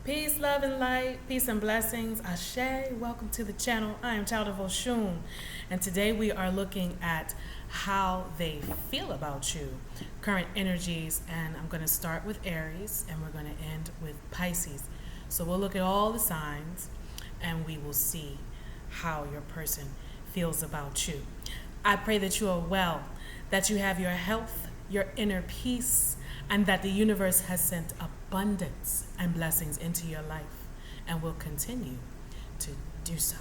Peace, love, and light. Peace and blessings. Ashe. Welcome to the channel. I am Child of Oshun. And today we are looking at how they feel about you, current energies. And I'm going to start with Aries and we're going to end with Pisces. So we'll look at all the signs and we will see how your person feels about you. I pray that you are well, that you have your health, your inner peace, and that the universe has sent abundance and blessings into your life and will continue to do so.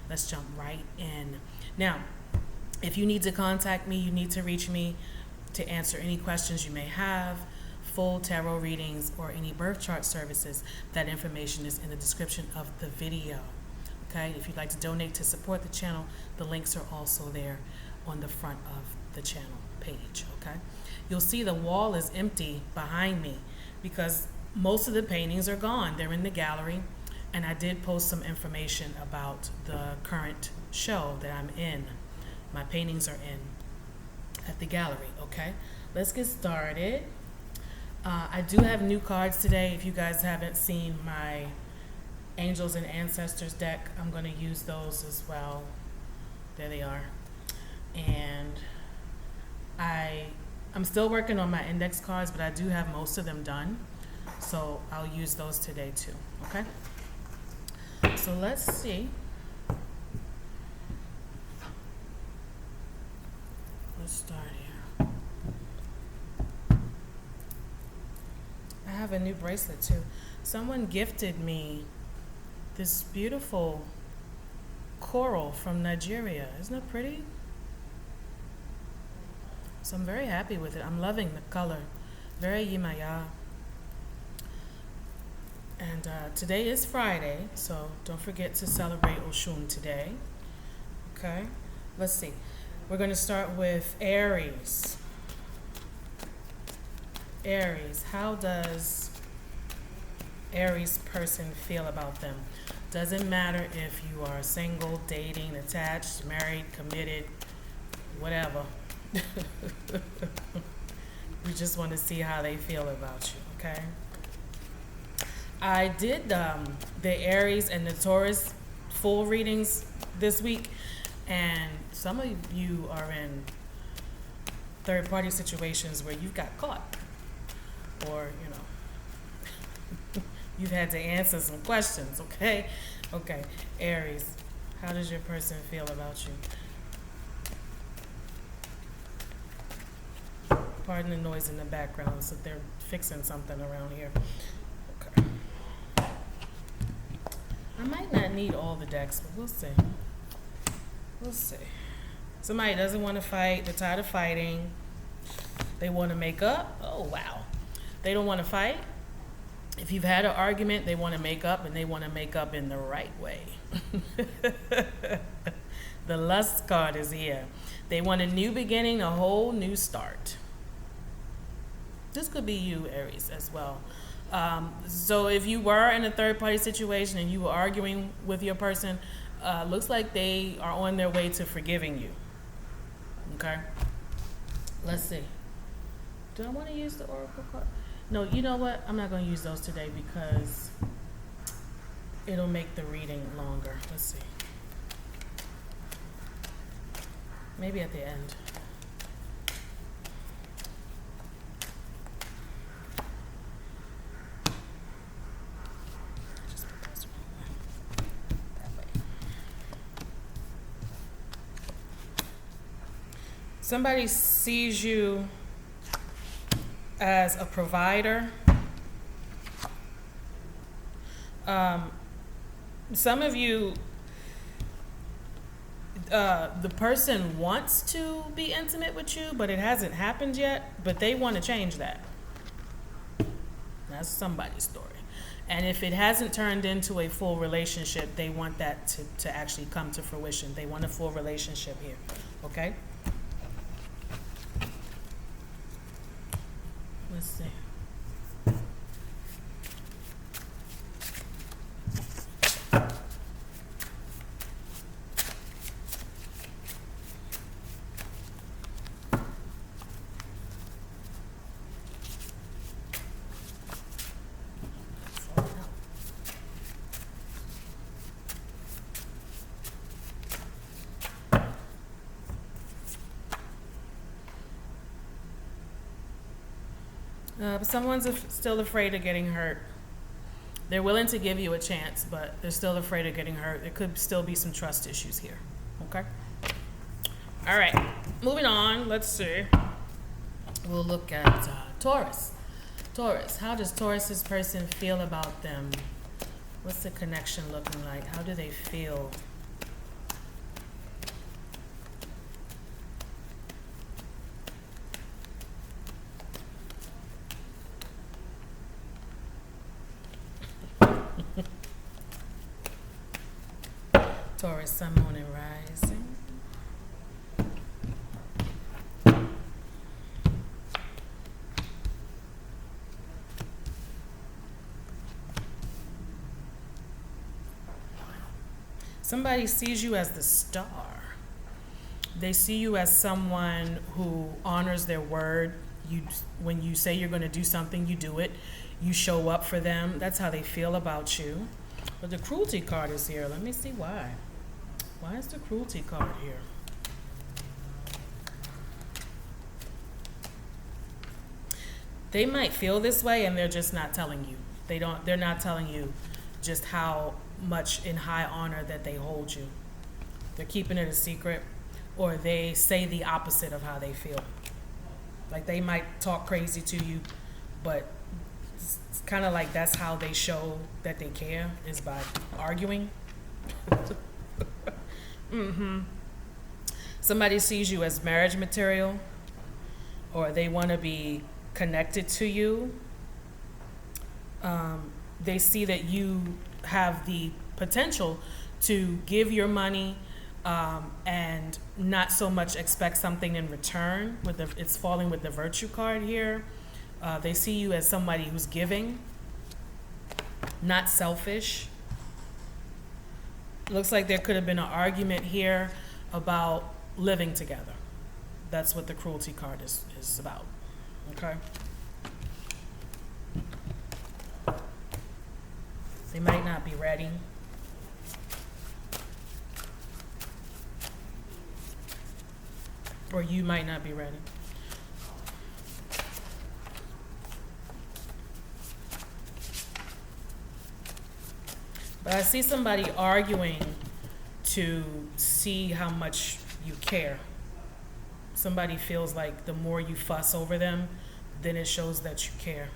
Let's jump right in. Now, if you need to contact me, you need to reach me to answer any questions you may have, full tarot readings, or any birth chart services. That information is in the description of the video. Okay, if you'd like to donate to support the channel, the links are also there on the front of the channel page. Okay, you'll see the wall is empty behind me because most of the paintings are gone. They're in the gallery, and I did post some information about the current show that I'm in. My paintings are in at the gallery. Okay, let's get started. I do have new cards today. If you guys haven't seen my Angels and Ancestors deck, I'm going to use those as well. There they are. And I'm still working on my index cards, but I do have most of them done. So I'll use those today too, okay? So let's see. Let's start here. I have a new bracelet too. Someone gifted me this beautiful coral from Nigeria. Isn't it pretty? So I'm very happy with it. I'm loving the color. Very yimaya. And today is Friday, so don't forget to celebrate Oshun today. Okay, let's see. We're going to start with Aries. Aries, how does Aries person feel about them? Doesn't matter if you are single, dating, attached, married, committed, whatever. We just want to see how they feel about you, okay? I did the Aries and the Taurus full readings this week, and some of you are in third-party situations where you've got caught, or, you know, you've had to answer some questions, okay? Okay, Aries, how does your person feel about you? Pardon the noise in the background, so they're fixing something around here. Okay. I might not need all the decks, but we'll see. We'll see. Somebody doesn't want to fight. They're tired of fighting. They want to make up. Oh, wow. They don't want to fight. If you've had an argument, they want to make up, and they want to make up in the right way. The Lust card is here. They want a new beginning, a whole new start. This could be you, Aries, as well. So if you were in a third-party situation and you were arguing with your person, looks like they are on their way to forgiving you. Okay? Let's see. Do I want to use the Oracle card? No, you know what? I'm not going to use those today because it'll make the reading longer. Let's see. Maybe at the end. Somebody sees you as a provider. Some of you, the person wants to be intimate with you, but it hasn't happened yet, but they want to change that. That's somebody's story. And if it hasn't turned into a full relationship, they want that to actually come to fruition. They want a full relationship here, okay? Let's see. But someone's still afraid of getting hurt. They're willing to give you a chance, but they're still afraid of getting hurt. There could still be some trust issues here. Okay? All right. Moving on. Let's see. We'll look at Taurus. Taurus. How does Taurus's person feel about them? What's the connection looking like? How do they feel? Taurus, sun, moon, and rising. Somebody sees you as the star. They see you as someone who honors their word. When you say you're going to do something, you do it. You show up for them. That's how they feel about you. But the cruelty card is here. Let me see why. Why is the cruelty card here? They might feel this way and they're just not telling you. They're not telling you just how much in high honor that they hold you. They're keeping it a secret, or they say the opposite of how they feel. Like they might talk crazy to you, but it's kind of like that's how they show that they care, is by arguing. Somebody sees you as marriage material, or they want to be connected to you. They see that you have the potential to give your money and not so much expect something in return. It's falling with the virtue card here. They see you as somebody who's giving, not selfish. Looks like there could have been an argument here about living together. That's what the cruelty card is about. Okay? They might not be ready. Or you might not be ready. But I see somebody arguing to see how much you care. Somebody feels like the more you fuss over them, then it shows that you care.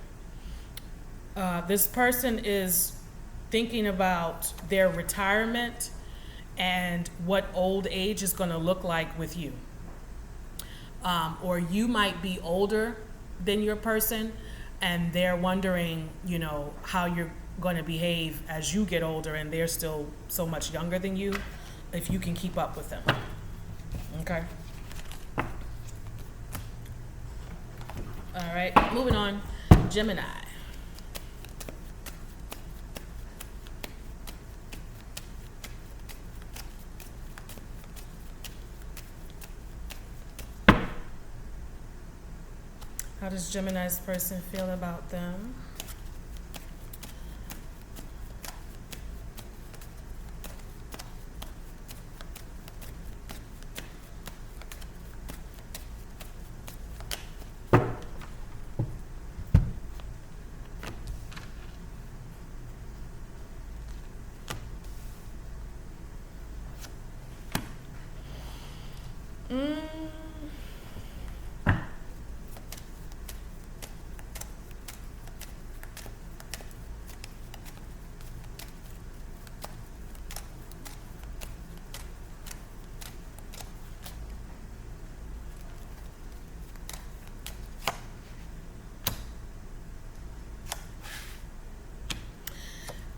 This person is thinking about their retirement and what old age is going to look like with you. Or you might be older than your person, and they're wondering, how you're going to behave as you get older and they're still so much younger than you, if you can keep up with them. Okay? All right, moving on. Gemini. How does Gemini's person feel about them?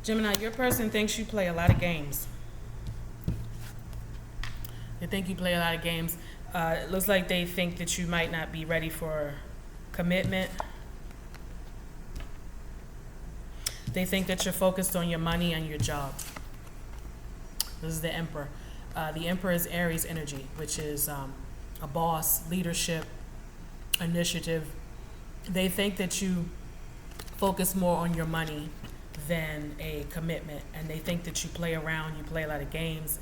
Gemini, your person thinks you play a lot of games. They think you play a lot of games. It looks like they think that you might not be ready for commitment. They think that you're focused on your money and your job. This is the Emperor. The Emperor is Aries energy, which is a boss, leadership, initiative. They think that you focus more on your money than a commitment, and they think that you play around, you play a lot of games.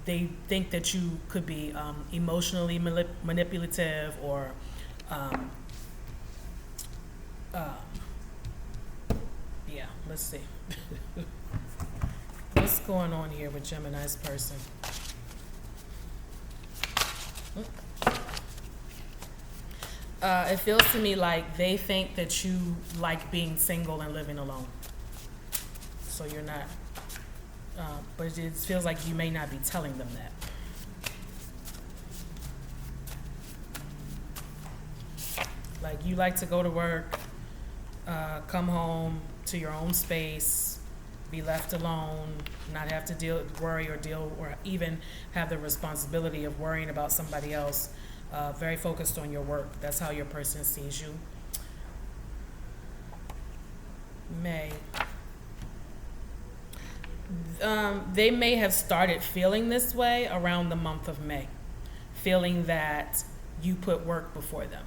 They think that you could be emotionally manipulative, or Yeah, let's see. What's going on here with Gemini's person? It feels to me like they think that you like being single and living alone. So you're not, but it feels like you may not be telling them that. Like you like to go to work, come home to your own space, be left alone, not have to worry or even have the responsibility of worrying about somebody else. Very focused on your work. That's how your person sees you. They may have started feeling this way around the month of May, feeling that you put work before them.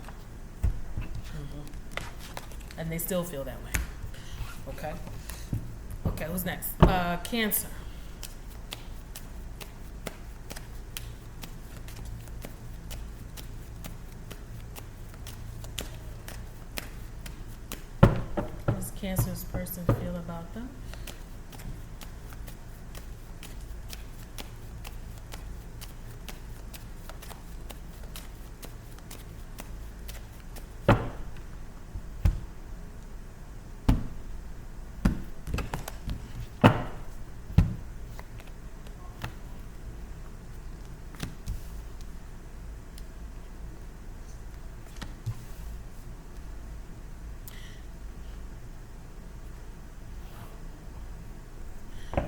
And they still feel that way. Okay, who's next? Cancer. How does Cancer's person feel about them?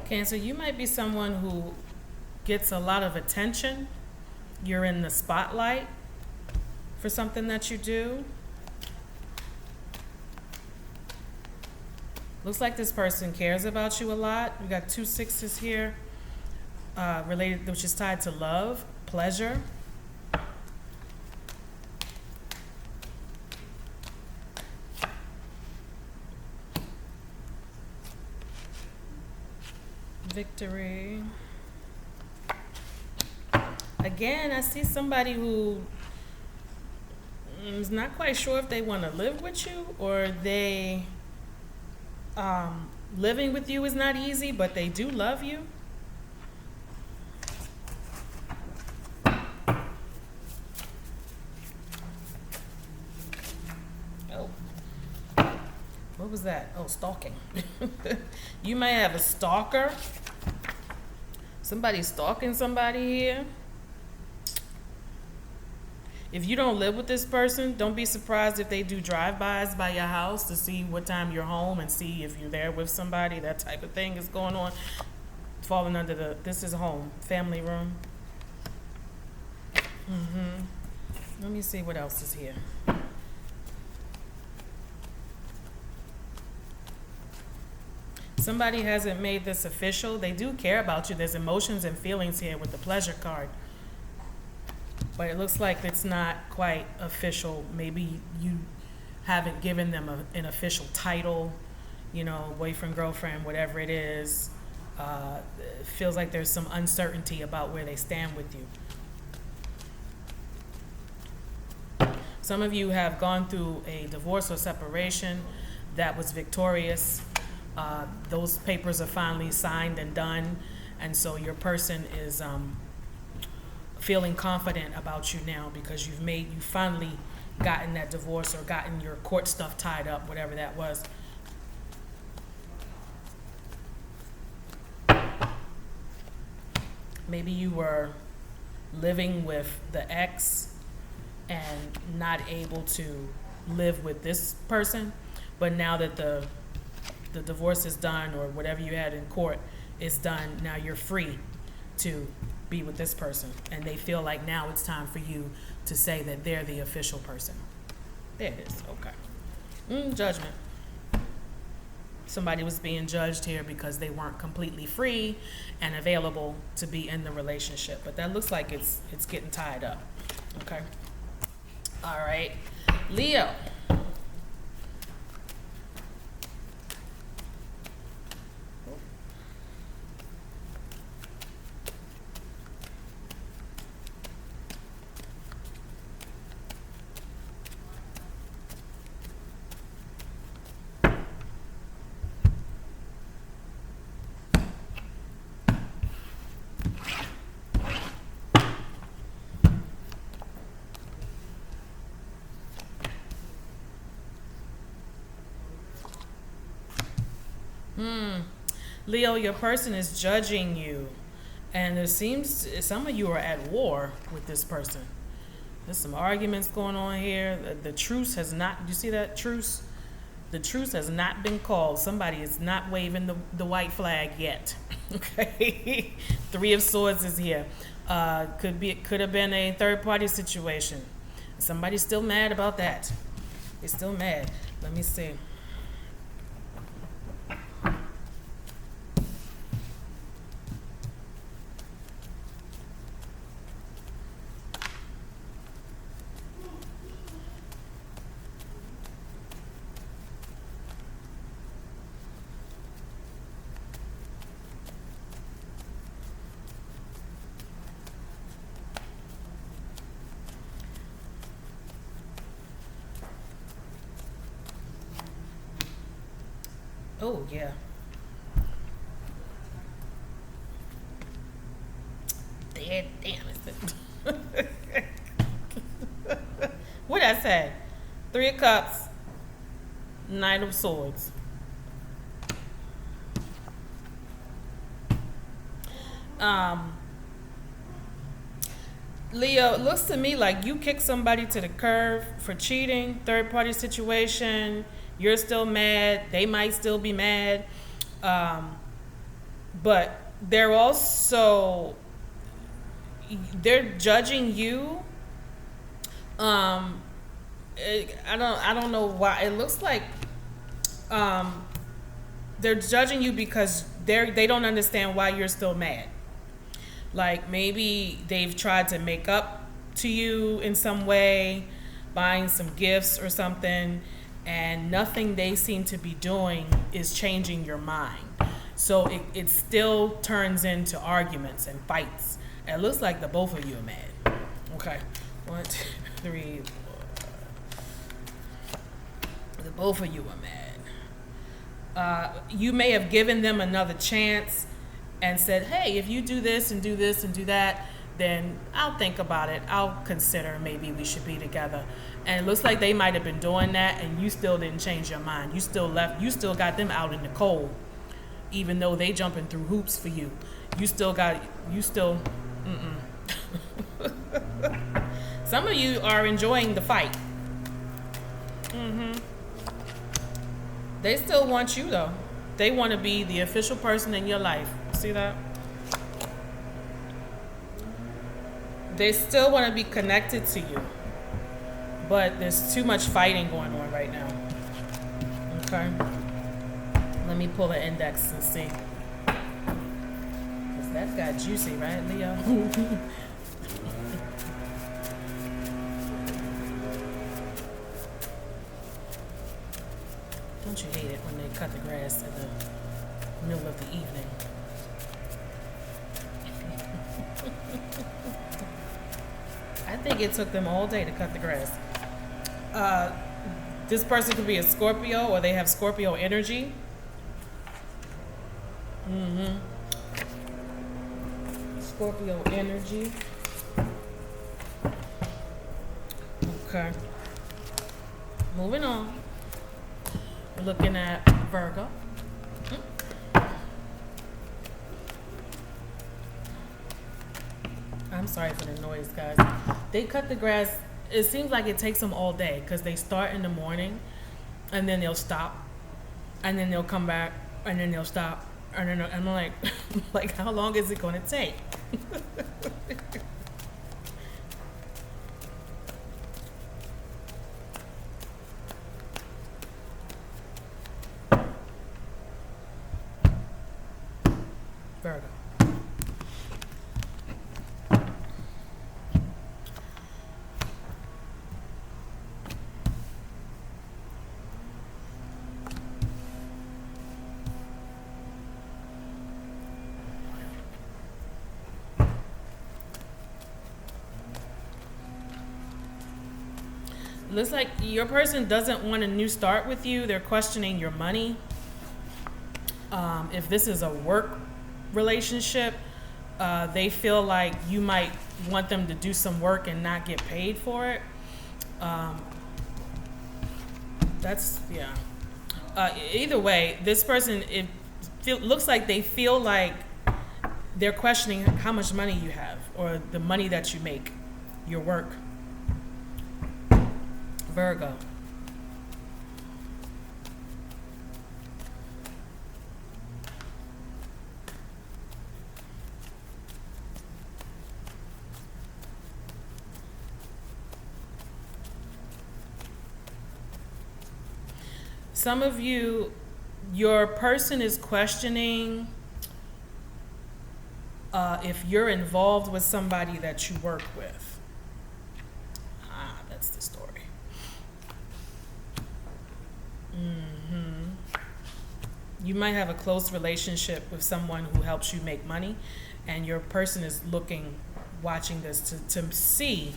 Cancer, you might be someone who gets a lot of attention. You're in the spotlight for something that you do. Looks like this person cares about you a lot. We got 2 6s here, related, which is tied to love, pleasure. Victory. Again, I see somebody who is not quite sure if they want to live with you or they living with you is not easy, but they do love you. What was that? Oh, stalking. You may have a stalker. Somebody's stalking somebody here. If you don't live with this person, don't be surprised if they do drive-bys by your house to see what time you're home and see if you're there with somebody. That type of thing is going on. Falling under this is home, family room. Let me see what else is here. Somebody hasn't made this official. They do care about you. There's emotions and feelings here with the pleasure card. But it looks like it's not quite official. Maybe you haven't given them an official title, you know, boyfriend, girlfriend, whatever it is. It feels like there's some uncertainty about where they stand with you. Some of you have gone through a divorce or separation that was victorious. Those papers are finally signed and done, and so your person is feeling confident about you now because you've finally gotten that divorce or gotten your court stuff tied up, whatever that was. Maybe you were living with the ex and not able to live with this person, but now that the divorce is done or whatever you had in court is done, now you're free to be with this person. And they feel like now it's time for you to say that they're the official person. There it is, okay. Judgment. Somebody was being judged here because they weren't completely free and available to be in the relationship. But that looks like it's getting tied up, okay? All right, Leo. Leo, your person is judging you. And it seems some of you are at war with this person. There's some arguments going on here. The truce has not, you see that truce? The truce has not been called. Somebody is not waving the white flag yet. Okay? Three of Swords is here. Could have been a third party situation. Somebody's still mad about that. They're still mad. Let me see. Oh, yeah. Damn it. What did I say? Three of Cups, Knight of Swords. Leo, it looks to me like you kicked somebody to the curb for cheating, third party situation. You're still mad. They might still be mad. But they're also, they're judging you. I don't know why. It looks like they're judging you because they don't understand why you're still mad. Like maybe they've tried to make up to you in some way, buying some gifts or something, and nothing they seem to be doing is changing your mind. So it still turns into arguments and fights. And it looks like the both of you are mad. Okay. 1, 2, 3, 4. The both of you are mad. You may have given them another chance and said, hey, if you do this and do this and do that, then I'll think about it. I'll consider maybe we should be together. And it looks like they might have been doing that and you still didn't change your mind. You still got them out in the cold, even though they jumping through hoops for you. Some of you are enjoying the fight. They still want you though. They want to be the official person in your life. See that? They still want to be connected to you. But there's too much fighting going on right now. Okay? Let me pull the index and see. Because that got juicy, right, Leo? Don't you hate it when they cut the grass in the middle of the evening? I think it took them all day to cut the grass. This person could be a Scorpio or they have Scorpio energy. Scorpio energy. Okay. Moving on. We're looking at Virgo. I'm sorry for the noise, guys. They cut the grass. It seems like it takes them all day because they start in the morning and then they'll stop and then they'll come back and then they'll stop and then I'm like, like how long is it going to take? Virgo. Looks like your person doesn't want a new start with you. They're questioning your money. If this is a work relationship, they feel like you might want them to do some work and not get paid for it. Either way, this person, looks like they feel like they're questioning how much money you have or the money that you make, your work. Virgo. Some of you, your person is questioning if you're involved with somebody that you work with. That's the story. You might have a close relationship with someone who helps you make money, and your person is watching this to see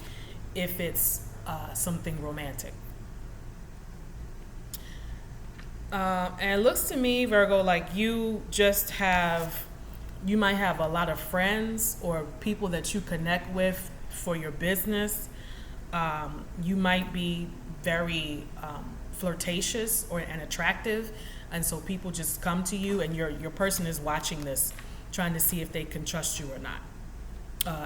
if it's something romantic. And it looks to me, Virgo, like you might have a lot of friends or people that you connect with for your business. You might be very flirtatious and attractive, and so people just come to you, and your person is watching this, trying to see if they can trust you or not,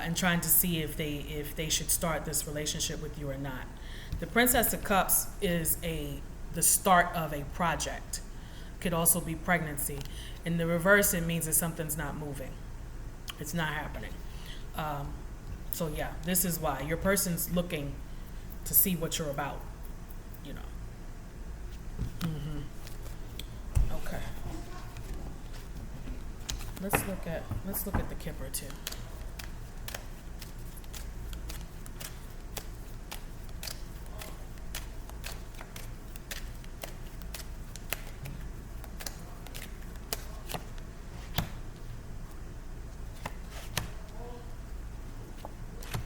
and trying to see if they should start this relationship with you or not. The Princess of Cups is the start of a project. Could also be pregnancy. In the reverse, it means that something's not moving. It's not happening. So yeah, this is why your person's looking to see what you're about, you know. Okay. Let's look at the Kipper too.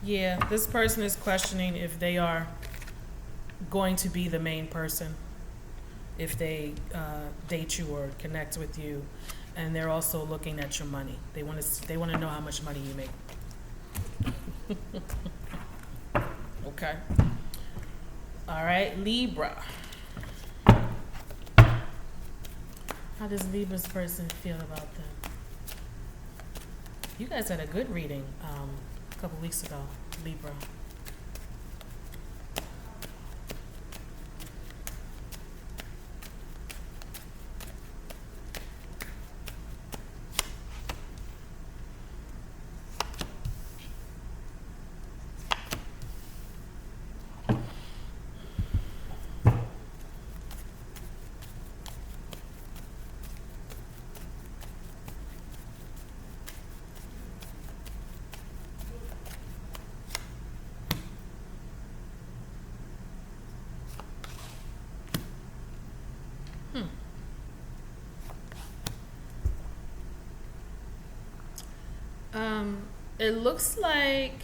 Yeah, this person is questioning if they are going to be the main person, if they date you or connect with you, and they're also looking at your money. They want to know how much money you make. Okay. All right, Libra. How does Libra's person feel about them? You guys had a good reading a couple weeks ago, Libra. It looks like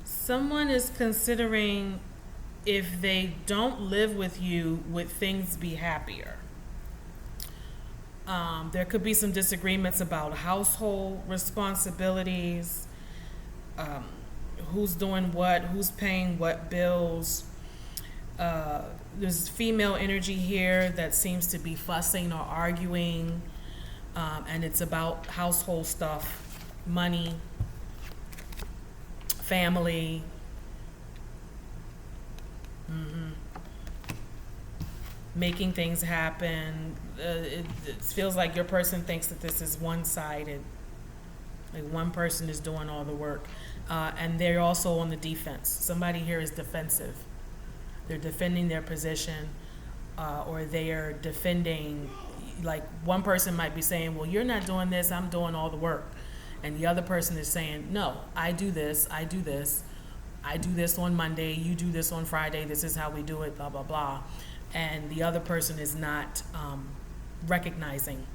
someone is considering if they don't live with you, would things be happier? There could be some disagreements about household responsibilities, who's doing what, who's paying what bills. There's female energy here that seems to be fussing or arguing, and it's about household stuff. Money, family. Making things happen. It feels like your person thinks that this is one-sided. Like one person is doing all the work. And they're also on the defense. Somebody here is defensive. They're defending their position, or they are defending, like one person might be saying, well, you're not doing this, I'm doing all the work. And the other person is saying, no, I do this, I do this. I do this on Monday, you do this on Friday, this is how we do it, blah, blah, blah. And the other person is not recognizing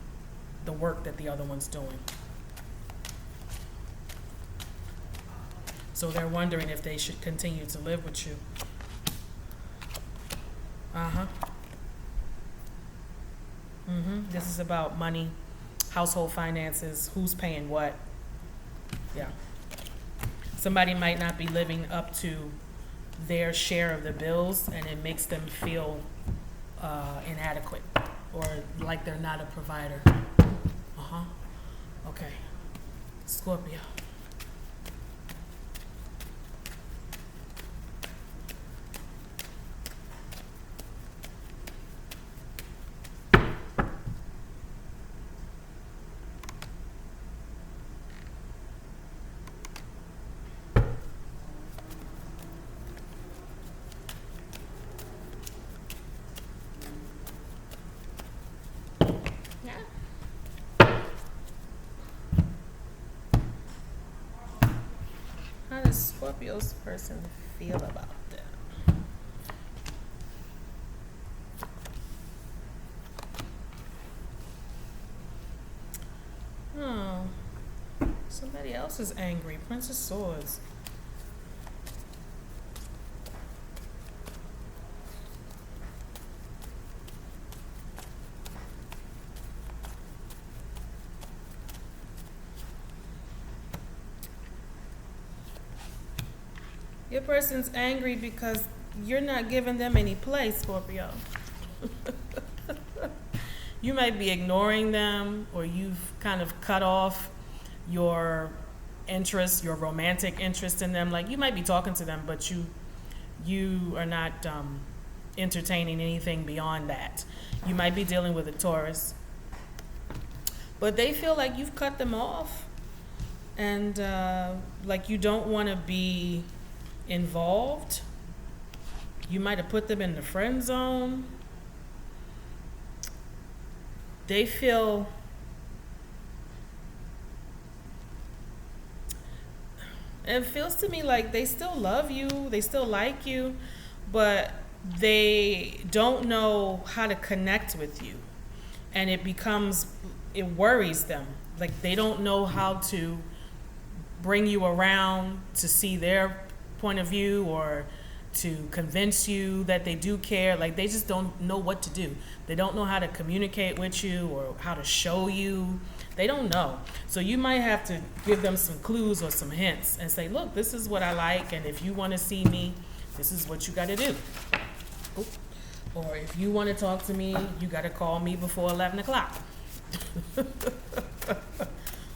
the work that the other one's doing. So they're wondering if they should continue to live with you. This is about money, household finances, who's paying what. Yeah. Somebody might not be living up to their share of the bills, and it makes them feel inadequate or like they're not a provider. huh? Okay. Scorpio. How does Scorpio's person feel about them? Oh, somebody else is angry. Prince of Swords. Your person's angry because you're not giving them any play, Scorpio. You might be ignoring them, or you've kind of cut off your interest, your romantic interest in them. Like, you might be talking to them, but you are not entertaining anything beyond that. You might be dealing with a Taurus, but they feel like you've cut them off, and like you don't want to be involved. You might have put them in the friend zone. They feel it feels to me like they still love you, they still like you, but they don't know how to connect with you, and it worries them. Like, they don't know how to bring you around to see their point of view, or to convince you that they do care. Like, they just don't know what to do. They don't know how to communicate with you or how to show you. They don't know. So you might have to give them some clues or some hints and say, look, this is what I like, and if you want to see me, this is what you got to do. Oop. Or if you want to talk to me, you got to call me before 11 o'clock.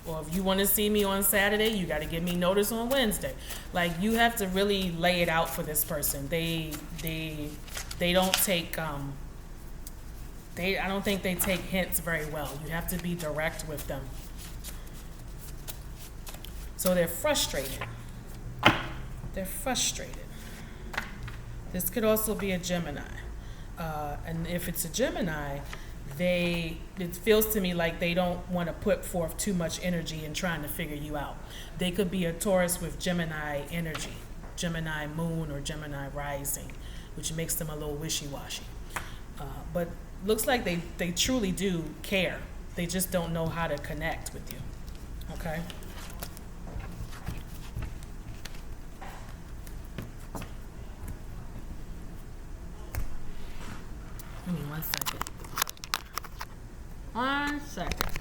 Or if you want to see me on Saturday, you got to give me notice on Wednesday. Like, you have to really lay it out for this person. They don't take I don't think they take hints very well. You have to be direct with them. So they're frustrated. They're frustrated. This could also be a Gemini. And if it's a Gemini, it feels to me like they don't want to put forth too much energy in trying to figure you out. They could be a Taurus with Gemini energy, Gemini moon or Gemini rising, which makes them a little wishy-washy. But looks like they truly do care. They just don't know how to connect with you. Okay? Give me 1 second. 1 second.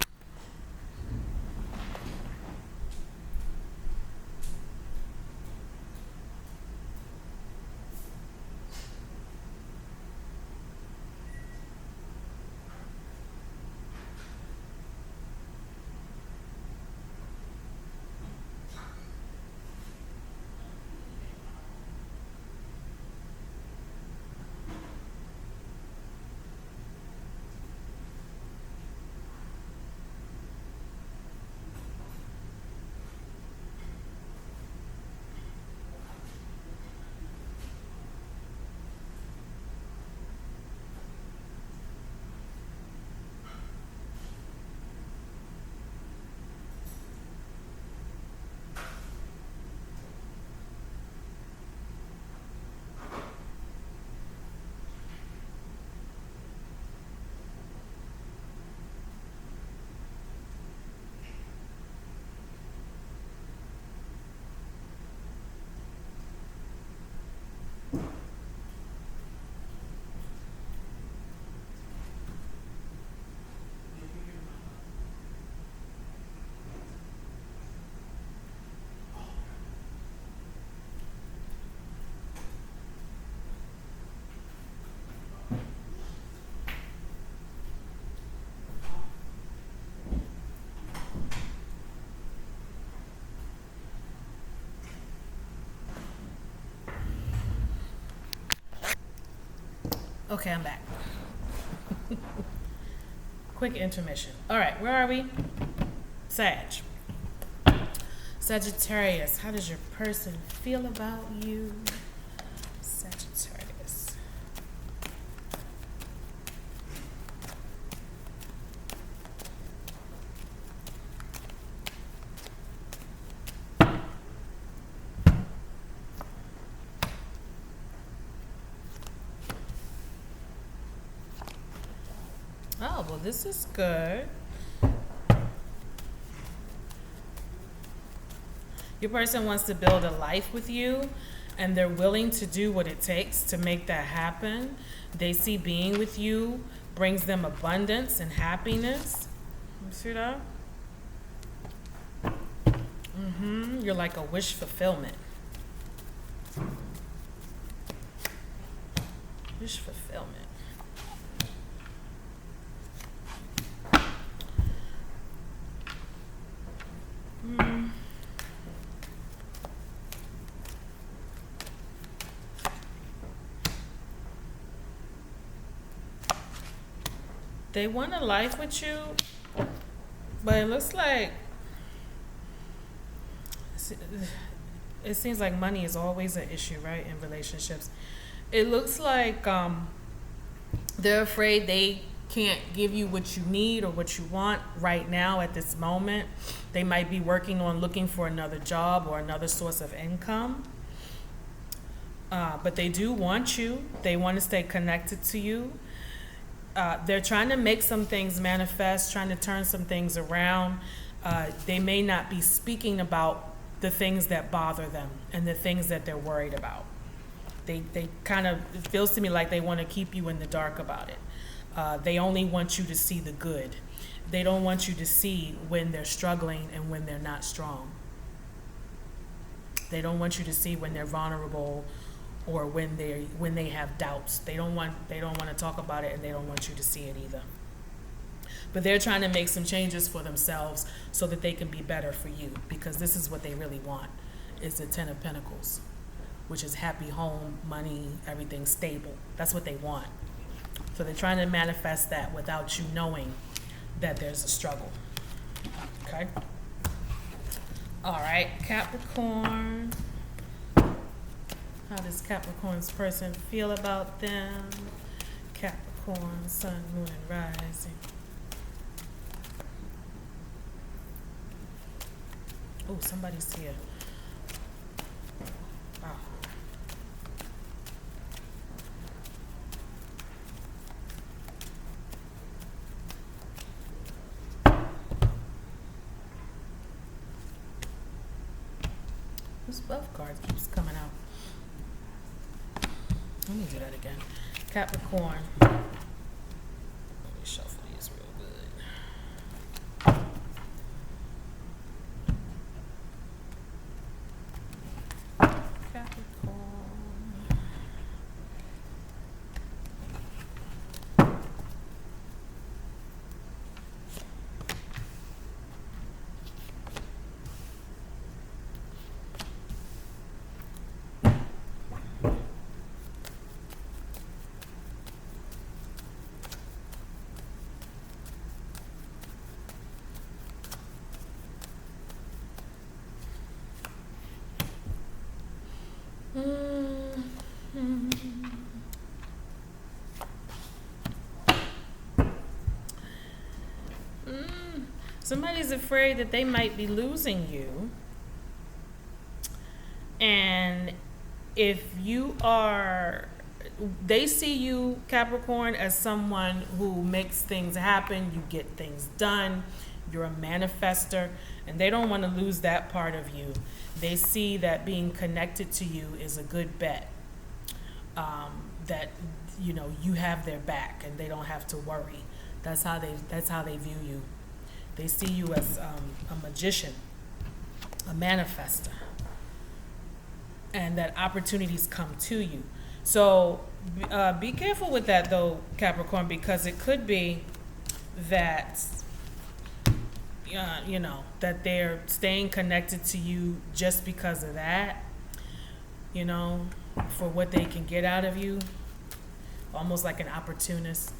Okay, I'm back. Quick intermission. All right, where are we? Sag. Sagittarius, how does your person feel about you? Sagittarius. Oh, well, this is good. Your person wants to build a life with you, and they're willing to do what it takes to make that happen. They see being with you brings them abundance and happiness. You see that? You're like a wish fulfillment. Wish fulfillment. They want a life with you, but it looks like it seems like money is always an issue, right, in relationships. It looks like they're afraid they can't give you what you need or what you want right now at this moment. They might be working on looking for another job or another source of income. But they do want you. They want to stay connected to you. They're trying to make some things manifest, trying to turn some things around. They may not be speaking about the things that bother them and the things that they're worried about. They kind of, it feels to me like they want to keep you in the dark about it. They only want you to see the good. They don't want you to see when they're struggling and when they're not strong. They don't want you to see when they're vulnerable or when they have doubts. They don't want to talk about it, and they don't want you to see it either. But they're trying to make some changes for themselves so that they can be better for you, because this is what they really want, is the Ten of Pentacles, which is happy home, money, everything stable. That's what they want. So they're trying to manifest that without you knowing that there's a struggle. Okay? All right, Capricorn. How does Capricorn's person feel about them? Capricorn, sun, moon, and rising. Oh, somebody's here. Wow. This buff card keeps coming out. Let me do that again. Capricorn. Let me shuffle these real good. Capricorn. Somebody's afraid that they might be losing you. And if you are, they see you, Capricorn, as someone who makes things happen, you get things done, you're a manifester, and they don't want to lose that part of you. They see that being connected to you is a good bet. That you have their back and they don't have to worry. That's how they view you. They see you as a magician, a manifester, and that opportunities come to you. So be careful with that, though, Capricorn, because it could be that that they're staying connected to you just because of that, for what they can get out of you. almost like an opportunist.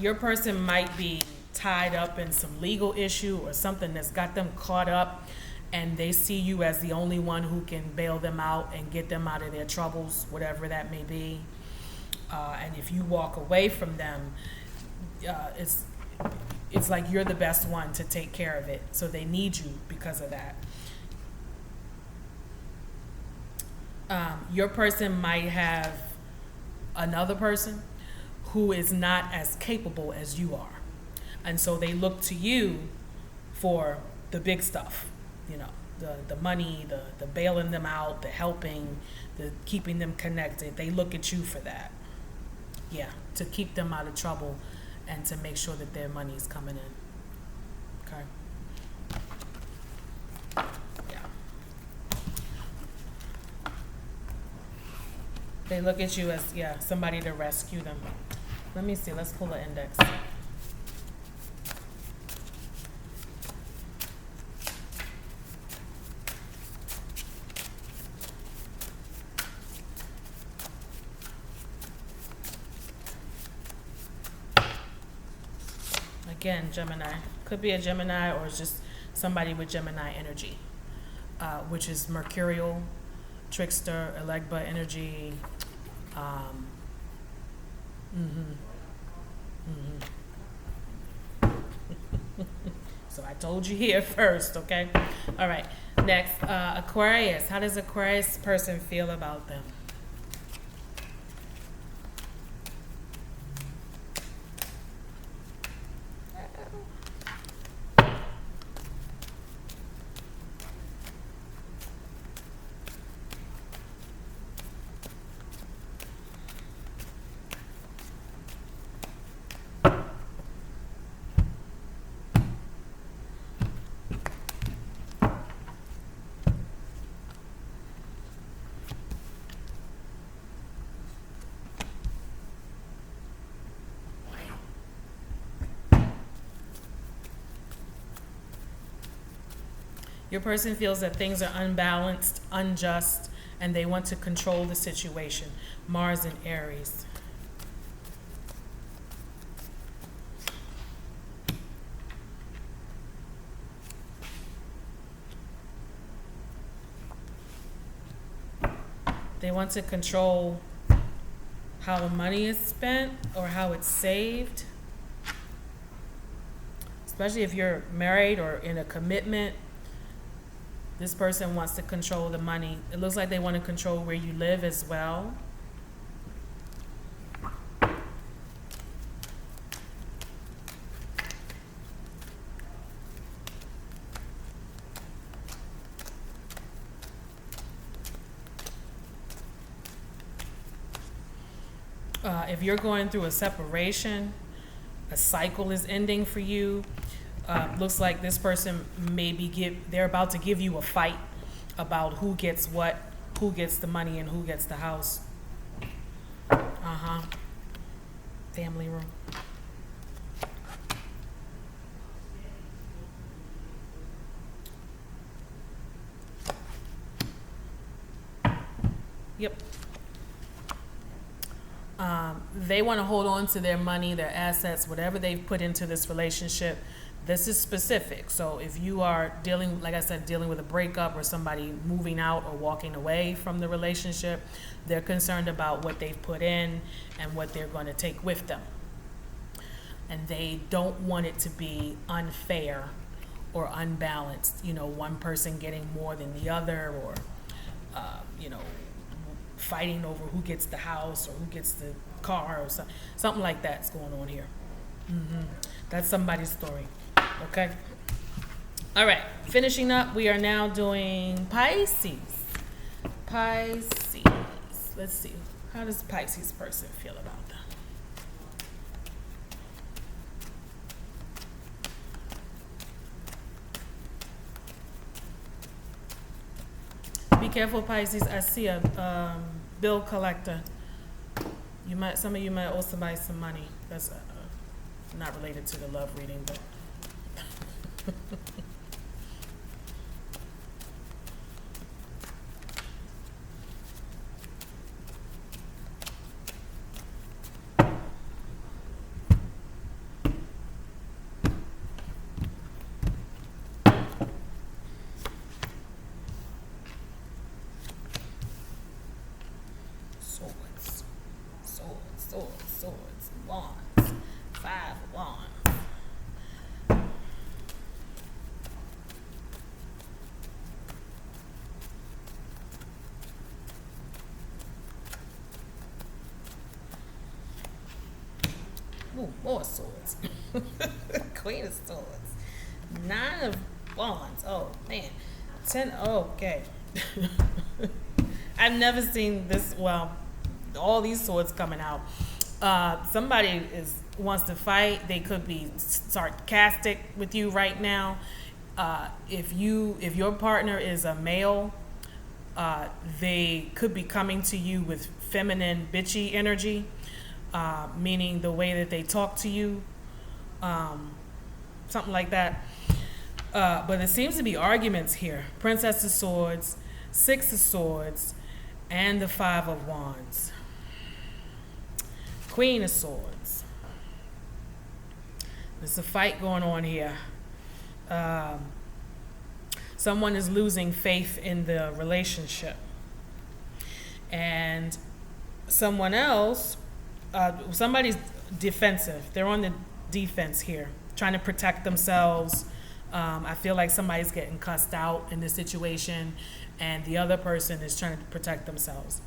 Your person might be tied up in some legal issue or something that's got them caught up, and they see you as the only one who can bail them out and get them out of their troubles, whatever that may be. And if you walk away from them, it's like you're the best one to take care of it. So they need you because of that. Your person might have another person who is not as capable as you are. And so they look to you for the big stuff, you know, the money, the bailing them out, the helping, the keeping them connected. They look at you for that. Yeah, to keep them out of trouble and to make sure that their money is coming in. Okay. Yeah. They look at you as, yeah, somebody to rescue them. Let me see, let's pull an index. Again, Gemini. Could be a Gemini or it's just somebody with Gemini energy, which is mercurial, trickster, Elegba energy. So I told you here first, okay? All right, next, Aquarius. How does Aquarius person feel about them? Your person feels that things are unbalanced, unjust, and they want to control the situation. Mars and Aries. They want to control how the money is spent or how it's saved. Especially if you're married or in a commitment. This person wants to control the money. It looks like they want to control where you live as well. If you're going through a separation, a cycle is ending for you. Looks like this person they're about to give you a fight about who gets what, who gets the money and who gets the house. Family room. Yep. They want to hold on to their money, their assets, whatever they've put into this relationship. This is specific. So if you are dealing, like I said, dealing with a breakup or somebody moving out or walking away from the relationship, they're concerned about what they've put in and what they're going to take with them. And they don't want it to be unfair or unbalanced, you know, one person getting more than the other, or, you know, fighting over who gets the house or who gets the car or something like that's going on here. That's somebody's story. Okay. All right. Finishing up, we are now doing Pisces. Pisces. Let's see. How does Pisces person feel about them? Be careful, Pisces. I see a bill collector. Some of you might owe somebody some money. That's not related to the love reading, but Swords, Wands, Five of Wands. Ooh, more swords. Queen of Swords. Nine of Wands. Oh, man. 10. Okay. I've never seen this. Well, all these swords coming out. Somebody wants to fight. They could be sarcastic with you right now. If your partner is a male, they could be coming to you with feminine, bitchy energy. Meaning the way that they talk to you, something like that. But there seems to be arguments here. Princess of Swords, Six of Swords, and the Five of Wands. Queen of Swords. There's a fight going on here. Someone is losing faith in the relationship. And someone else, somebody's defensive. They're on the defense here, trying to protect themselves. I feel like somebody's getting cussed out in this situation, and the other person is trying to protect themselves.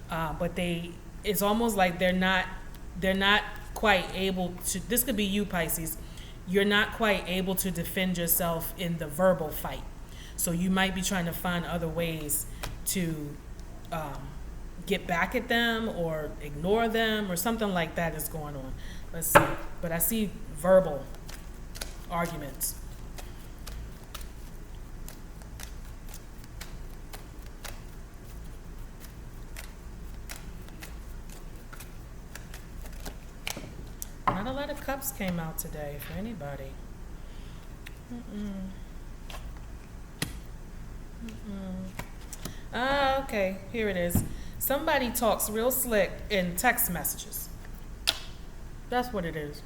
But it's almost like they're not quite able to. This could be you, Pisces. You're not quite able to defend yourself in the verbal fight. So you might be trying to find other ways to get back at them or ignore them or something like that is going on. Let's see. But I see verbal arguments. Not a lot of cups came out today for anybody. Okay, here it is. Somebody talks real slick in text messages. That's what it is.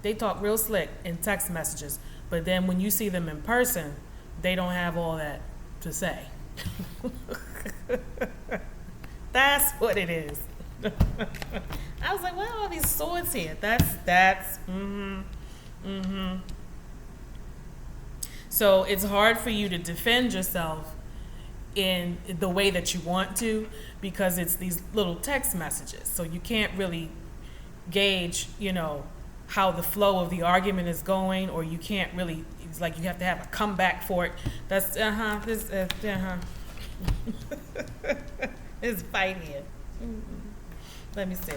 They talk real slick in text messages, but then when you see them in person, they don't have all that to say. That's what it is. I was like, why are all these swords here? So it's hard for you to defend yourself in the way that you want to, because it's these little text messages. So you can't really gauge, how the flow of the argument is going, or you can't really, it's like you have to have a comeback for it. That's, There's a fight here. Let me see.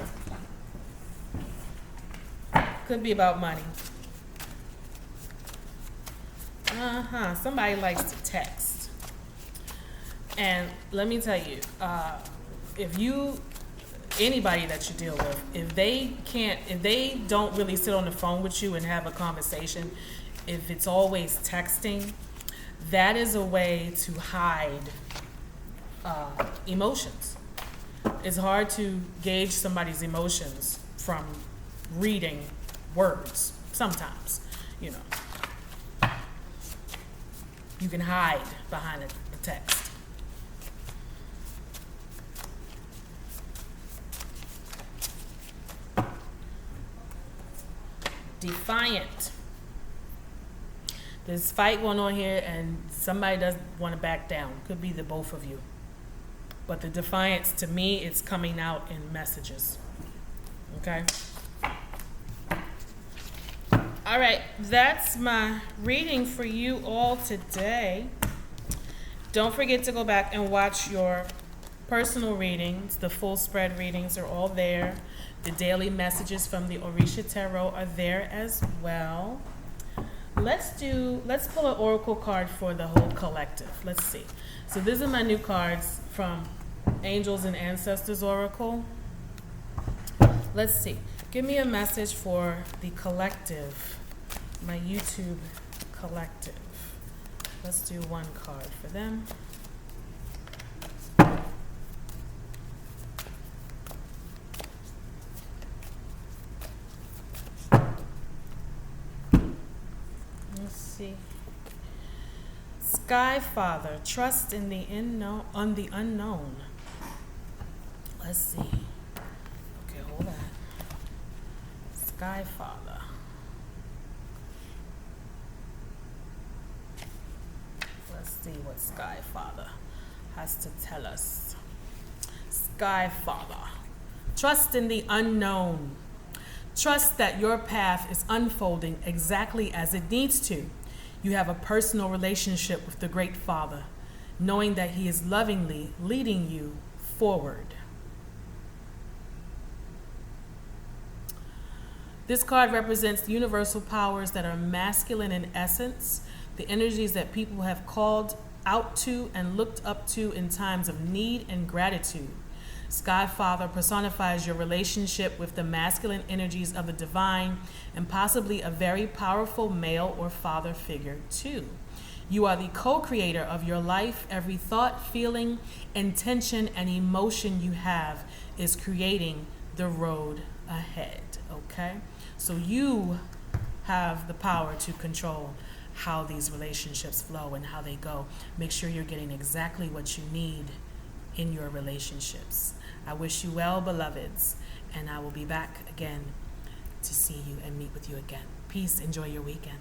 Could be about money. Somebody likes to text. And let me tell you, anybody that you deal with, if they don't really sit on the phone with you and have a conversation, if it's always texting, that is a way to hide emotions. It's hard to gauge somebody's emotions from reading words sometimes, You can hide behind the text. Defiant. There's fight going on here, and somebody doesn't want to back down. Could be the both of you. But the defiance, to me, it's coming out in messages. Okay? All right, that's my reading for you all today. Don't forget to go back and watch your personal readings. The full spread readings are all there. The daily messages from the Orisha Tarot are there as well. Let's pull an oracle card for the whole collective. Let's see. So these are my new cards from Angels and Ancestors Oracle. Let's see. Give me a message for the collective, my YouTube collective. Let's do one card for them. Let's see. Sky Father, trust in the unknown. Let's see. Sky Father. Let's see what Sky Father has to tell us. Sky Father. Trust in the unknown. Trust that your path is unfolding exactly as it needs to. You have a personal relationship with the Great Father, knowing that He is lovingly leading you forward. This card represents the universal powers that are masculine in essence, the energies that people have called out to and looked up to in times of need and gratitude. Sky Father personifies your relationship with the masculine energies of the divine and possibly a very powerful male or father figure too. You are the co-creator of your life. Every thought, feeling, intention, and emotion you have is creating the road ahead, okay? So you have the power to control how these relationships flow and how they go. Make sure you're getting exactly what you need in your relationships. I wish you well, beloveds, and I will be back again to see you and meet with you again. Peace. Enjoy your weekend.